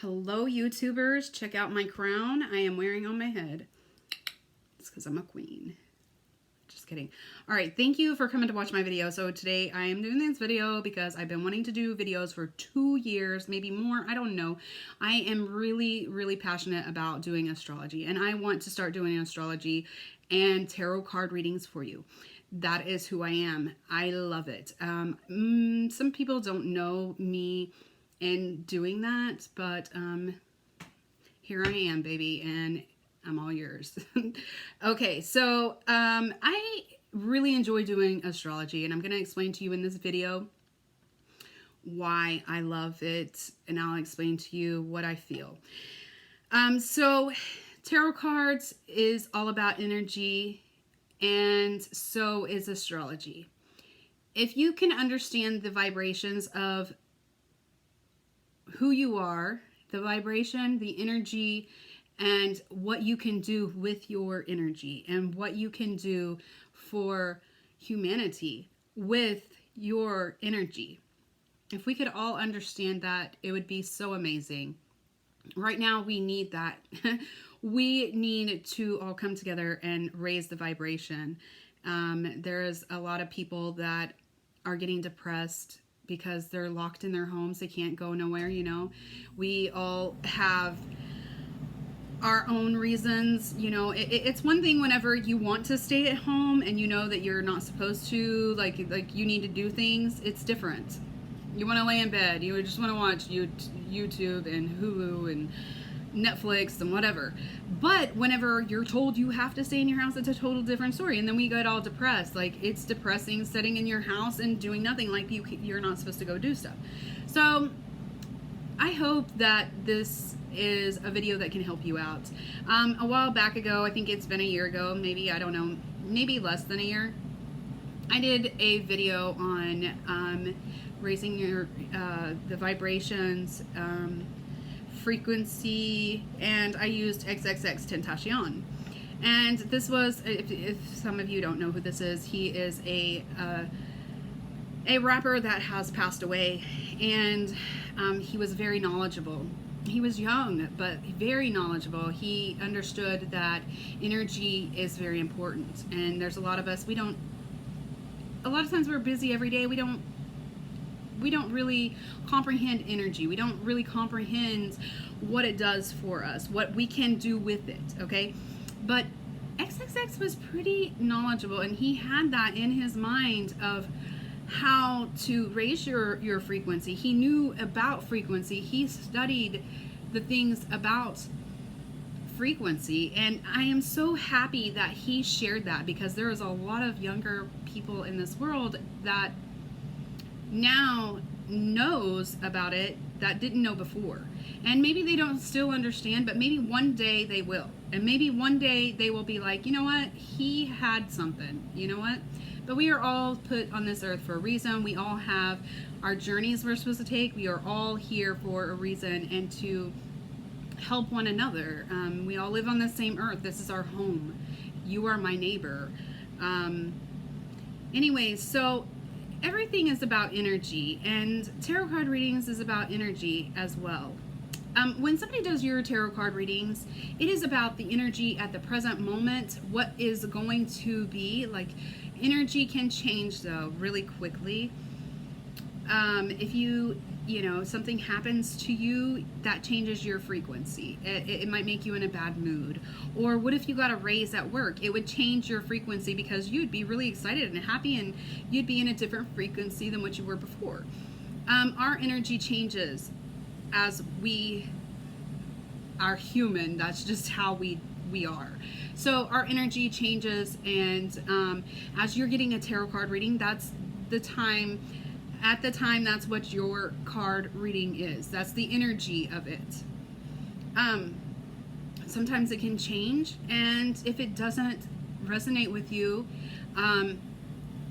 Hello, YouTubers. Check out my crown I am wearing on my head. It's because I'm a queen. Just kidding. All right, thank you for coming to watch my video. So today I am doing this video because I've been wanting to do videos for 2 years, maybe more. I don't know. I am really passionate about doing astrology, and I want to start doing astrology and tarot card readings for you. That is who I am. I love it. Some people don't know me in doing that, but here I am, baby, and I'm all yours. Okay, so I really enjoy doing astrology, and I'm going to explain to you in this video why I love it, and I'll explain to you what I feel. So tarot cards is all about energy, and so is astrology. If you can understand the vibrations of who you are, the vibration, the energy, and what you can do with your energy and what you can do for humanity with your energy. If we could all understand that, it would be so amazing. Right now, we need that. We need to all come together and raise the vibration. There's a lot of people that are getting depressed because they're locked in their homes. They can't go nowhere, you know. We all have our own reasons, you know. It's one thing whenever you want to stay at home and you know that you're not supposed to, like you need to do things. It's different. You want to lay in bed, you just want to watch YouTube and Hulu and Netflix and whatever. But whenever you're told you have to stay in your house, it's a total different story. And then we get all depressed. Like, it's depressing sitting in your house and doing nothing. Like, you're not supposed to go do stuff. So I hope that this is a video that can help you out. A while back ago, I think it's been a year ago, maybe, I don't know, maybe less than a year, I did a video on raising your the vibrations, frequency, and I used XXX Tentacion. And this was, if some of you don't know who this is, he is a rapper that has passed away, and he was very knowledgeable. He was young, but very knowledgeable. He understood that energy is very important, and there's a lot of us, a lot of times we're busy every day, we don't really comprehend energy. We don't really comprehend what it does for us, what we can do with it, okay? But XXX was pretty knowledgeable, and he had that in his mind of how to raise your frequency. He knew about frequency. He studied the things about frequency, and I am so happy that he shared that, because there is a lot of younger people in this world that now knows about it that didn't know before. And maybe they don't still understand, but maybe one day they will. And maybe one day they will be like, you know what, he had something, you know what? But we are all put on this earth for a reason. We all have our journeys we're supposed to take. We are all here for a reason and to help one another. We all live on the same earth. This is our home. You are my neighbor. Anyways, so everything is about energy, and tarot card readings is about energy as well. When somebody does your tarot card readings, it is about the energy at the present moment, what is going to be. Like, energy can change though really quickly. If you know, something happens to you that changes your frequency. It might make you in a bad mood. Or what if you got a raise at work? It would change your frequency because you'd be really excited and happy, and you'd be in a different frequency than what you were before. Our energy changes as we are human. That's just how we are. So our energy changes, and as you're getting a tarot card reading, that's the time. At the time, that's what your card reading is. That's the energy of it. Sometimes it can change, and if it doesn't resonate with you,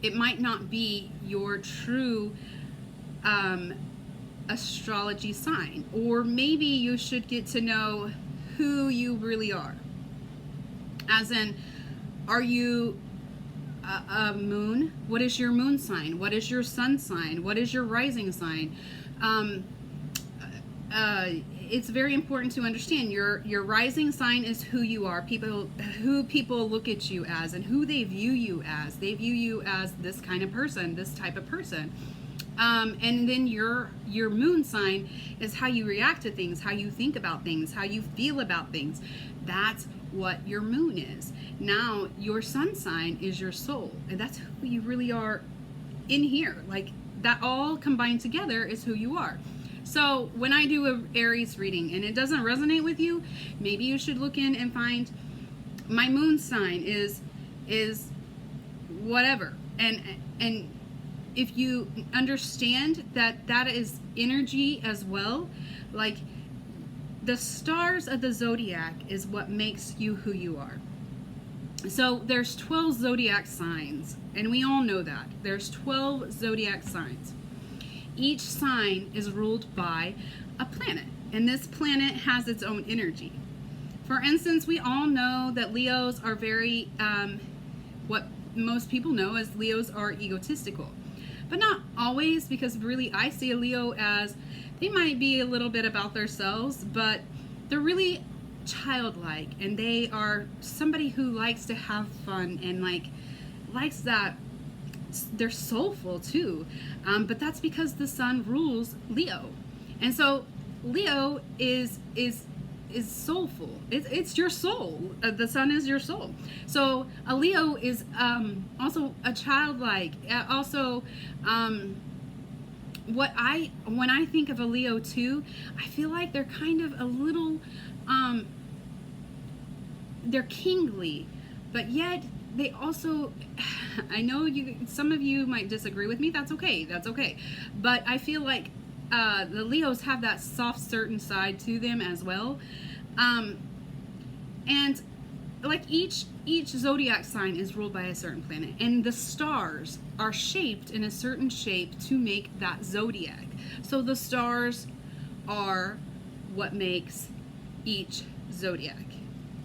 it might not be your true astrology sign. Or maybe you should get to know who you really are. As in, are you a moon? What is your moon sign? What is your sun sign? What is your rising sign? it's very important to understand your rising sign is who you are. Who people look at you as, and who they view you as. They view you as this kind of person, this type of person. And then your moon sign is how you react to things, how you think about things, how you feel about things. That's what your moon is. Now, your sun sign is your soul, and that's who you really are in here. Like, that all combined together is who you are. So when I do a Aries reading and it doesn't resonate with you, maybe you should look in and find my moon sign is whatever. And if you understand that that is energy as well, like the stars of the zodiac is what makes you who you are. So there's 12 zodiac signs, and we all know that. There's 12 zodiac signs. Each sign is ruled by a planet, and this planet has its own energy. For instance, we all know that Leos are very, what most people know as Leos are egotistical. But not always, because really I see a Leo as, they might be a little bit about themselves, but they're really childlike, and they are somebody who likes to have fun and likes that. They're soulful too, but that's because the sun rules Leo, and so Leo is soulful. It's your soul. The sun is your soul. So a Leo is also a childlike. Also, when I think of a Leo too, I feel like they're kind of a little, they're kingly, but yet they also, I know some of you might disagree with me. That's okay. But I feel like the Leos have that soft, certain side to them as well. And like each zodiac sign is ruled by a certain planet, and the stars are shaped in a certain shape to make that zodiac. So the stars are what makes each zodiac.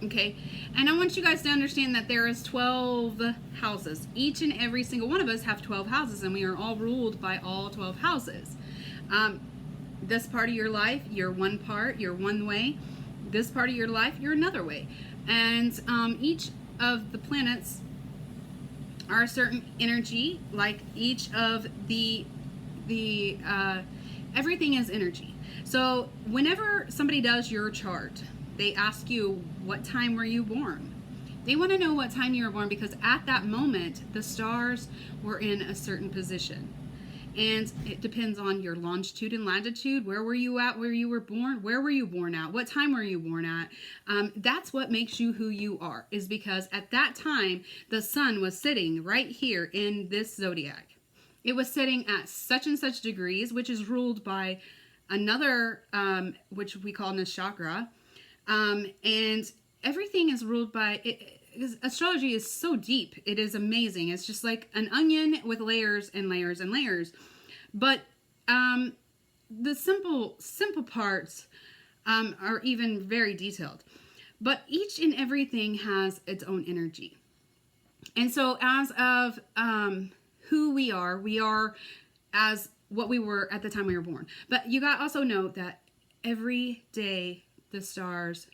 Okay, and I want you guys to understand that there is 12 houses. Each and every single one of us have 12 houses, and we are all ruled by all 12 houses. This part of your life, you're one part, you're one way. This part of your life, you're another way. And each of the planets are a certain energy, like each of the everything is energy. So whenever somebody does your chart, they ask you, what time were you born? They want to know what time you were born, because at that moment, the stars were in a certain position. And it depends on your longitude and latitude. Where were you at where you were born? Where were you born at? What time were you born at? That's what makes you who you are, is because at that time, the sun was sitting right here in this zodiac. It was sitting at such and such degrees, which is ruled by another, which we call Nishakra. And everything is ruled by it. Astrology is so deep. It is amazing. It's just like an onion with layers and layers and layers. But the simple parts are even very detailed. But each and everything has its own energy. And so as of who we are as what we were at the time we were born. But you got to also know that every day the stars,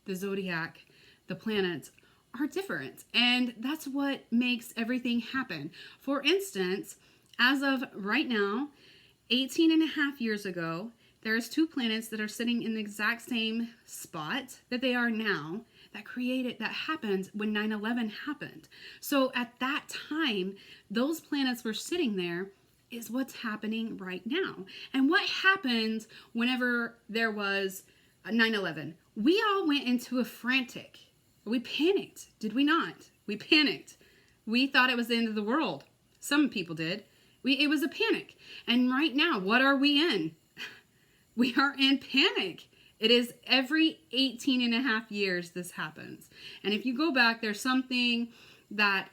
the zodiac, the planets are different, and that's what makes everything happen. For instance, as of right now, 18 and a half years ago, there's two planets that are sitting in the exact same spot that they are now, that happened when 9/11 happened. So at that time, those planets were sitting there, is what's happening right now. And what happened whenever there was 9/11? We all went into a frantic. We panicked, did we not? We panicked. We thought it was the end of the world. Some people did. It was a panic. And right now, what are we in? We are in panic. It is every 18 and a half years this happens. And if you go back, there's something that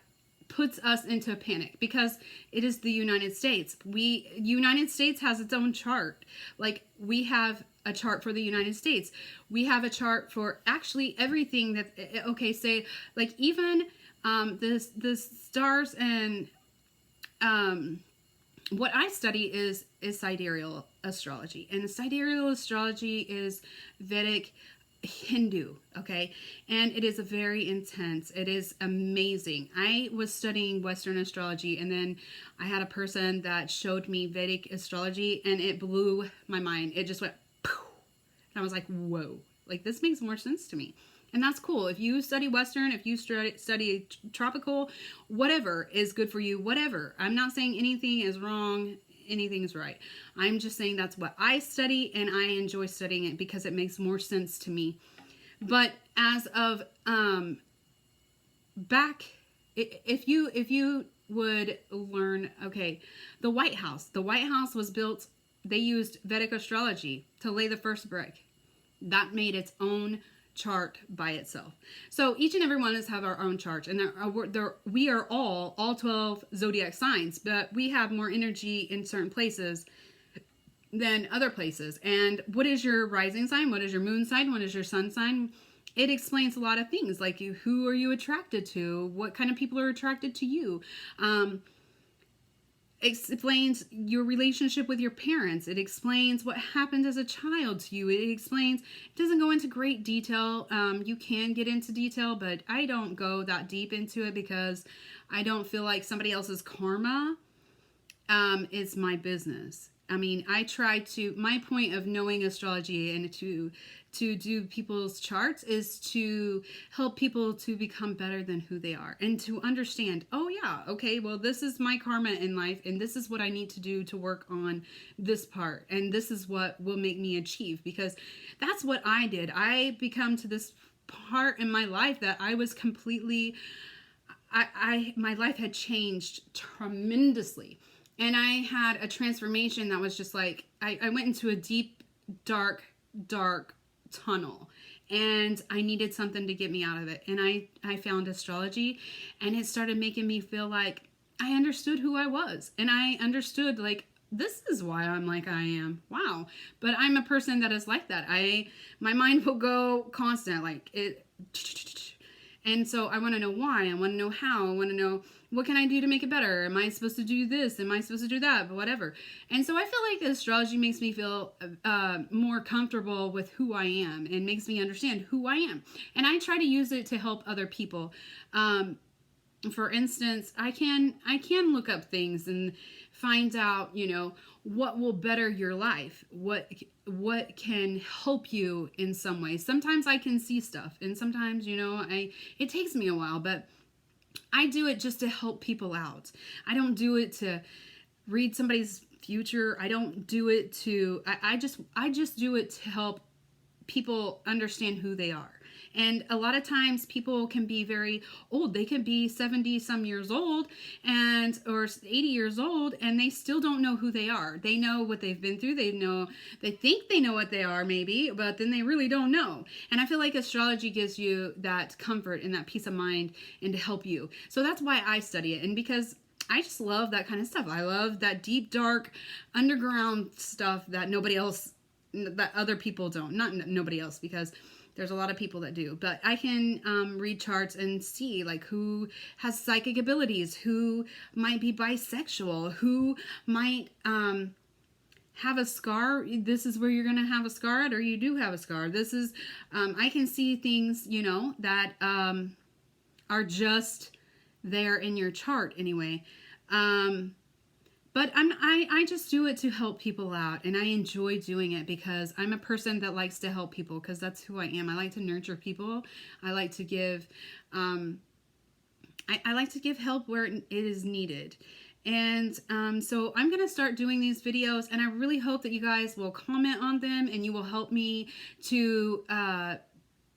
puts us into a panic, because it is the United States. United States has its own chart. Like, we have a chart for the United States. We have a chart for actually everything that, okay, say, like even the stars and what I study is sidereal astrology, and sidereal astrology is Vedic Hindu, okay? And it is very intense. It is amazing. I was studying Western astrology, and then I had a person that showed me Vedic astrology, and it blew my mind. It just went poof. And I was like, whoa, like this makes more sense to me. And that's cool. If you study Western, if you study tropical, whatever is good for you, whatever. I'm not saying anything is wrong, anything is right. I'm just saying that's what I study, and I enjoy studying it because it makes more sense to me. But as of back, if you would learn, okay, the White House was built, they used Vedic astrology to lay the first brick. That made its own chart by itself. So each and every one of us have our own charts, and we are all 12 zodiac signs, but we have more energy in certain places than other places. And what is your rising sign? What is your moon sign? What is your sun sign? It explains a lot of things, like who are you attracted to? What kind of people are attracted to you? Explains your relationship with your parents. It explains what happened as a child to you. It explains, it doesn't go into great detail. You can get into detail, but I don't go that deep into it because I don't feel like somebody else's karma is my business. I mean, I try to, my point of knowing astrology and to do people's charts is to help people to become better than who they are, and to understand, oh yeah, okay, well, this is my karma in life, and this is what I need to do to work on this part, and this is what will make me achieve, because that's what I did. I become to this part in my life that I was completely, my life had changed tremendously. And I had a transformation that was just like, I went into a deep, dark tunnel, and I needed something to get me out of it. And I found astrology, and it started making me feel like I understood who I was. And I understood, like, this is why I'm like I am. Wow. But I'm a person that is like that. My mind will go constant, like it. And so I want to know why. I want to know how. I want to know, what can I do to make it better? Am I supposed to do this? Am I supposed to do that? But whatever. And so I feel like astrology makes me feel more comfortable with who I am, and makes me understand who I am. And I try to use it to help other people. For instance, I can look up things and find out, what will better your life, what can help you in some way. Sometimes I can see stuff, and sometimes, it takes me a while, but I do it just to help people out. I don't do it to read somebody's future. I don't do it to, I just do it to help people understand who they are. And a lot of times people can be very old. They can be 70 some years old or 80 years old, and they still don't know who they are. They know what they've been through. They think they know what they are maybe, but then they really don't know. And I feel like astrology gives you that comfort and that peace of mind, and to help you. So that's why I study it. And because I just love that kind of stuff. I love that deep, dark, underground stuff that that other people don't. Not nobody else, because there's a lot of people that do, but I can read charts and see, like, who has psychic abilities, who might be bisexual, who might have a scar. This is where you're going to have a scar at, or you do have a scar. This is, I can see things, that are just there in your chart anyway. But I just do it to help people out, and I enjoy doing it because I'm a person that likes to help people, because that's who I am. I like to nurture people. I like to give, I like to give help where it is needed. And so I'm going to start doing these videos, and I really hope that you guys will comment on them, and you will help me to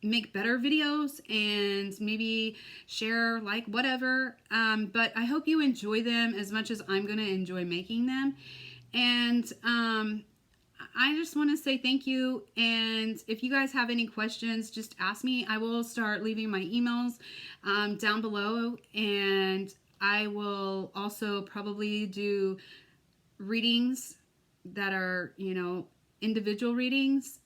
make better videos, and maybe share, like, whatever. But I hope you enjoy them as much as I'm going to enjoy making them. And I just want to say thank you. And if you guys have any questions, just ask me. I will start leaving my emails down below, and I will also probably do readings that are, individual readings.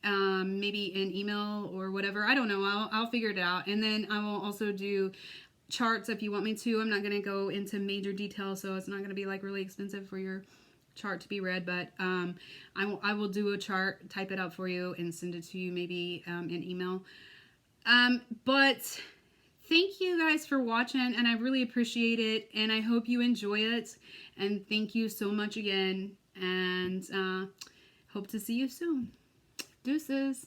Maybe an email or whatever. I don't know. I'll figure it out. And then I will also do charts if you want me to. I'm not going to go into major detail, so it's not going to be like really expensive for your chart to be read, but I will do a chart, type it out for you, and send it to you maybe in email. But thank you guys for watching, and I really appreciate it, and I hope you enjoy it, and thank you so much again, and hope to see you soon. Deuces.